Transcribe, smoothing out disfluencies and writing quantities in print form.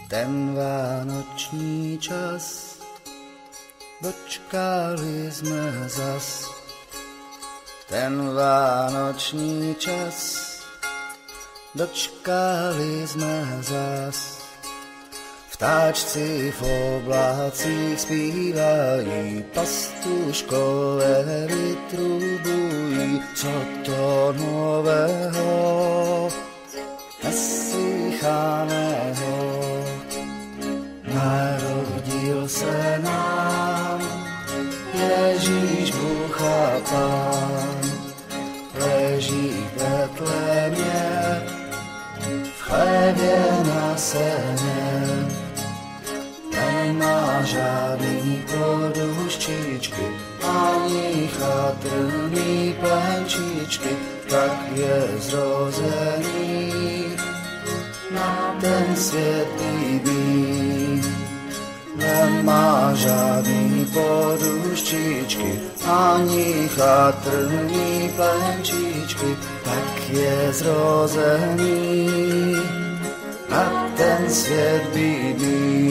ten vánoční čas, dočkali jsme zas. Ten vánoční čas, dočkali jsme zas. Vtáčci v oblácích zpívají, pastuškové vytrubují, co to nového, neslýchaného. Narodil se nám Ježíš Bůh a Pán, leží v Betlémě, v chlebě na seně. Nemá žádný poduščičky, ani chatrný plenčičky, tak je zrozený na ten svět líbí. Nemá žádný poduščičky, ani chatrný plenčičky, tak je zrozený na ten svět bídný.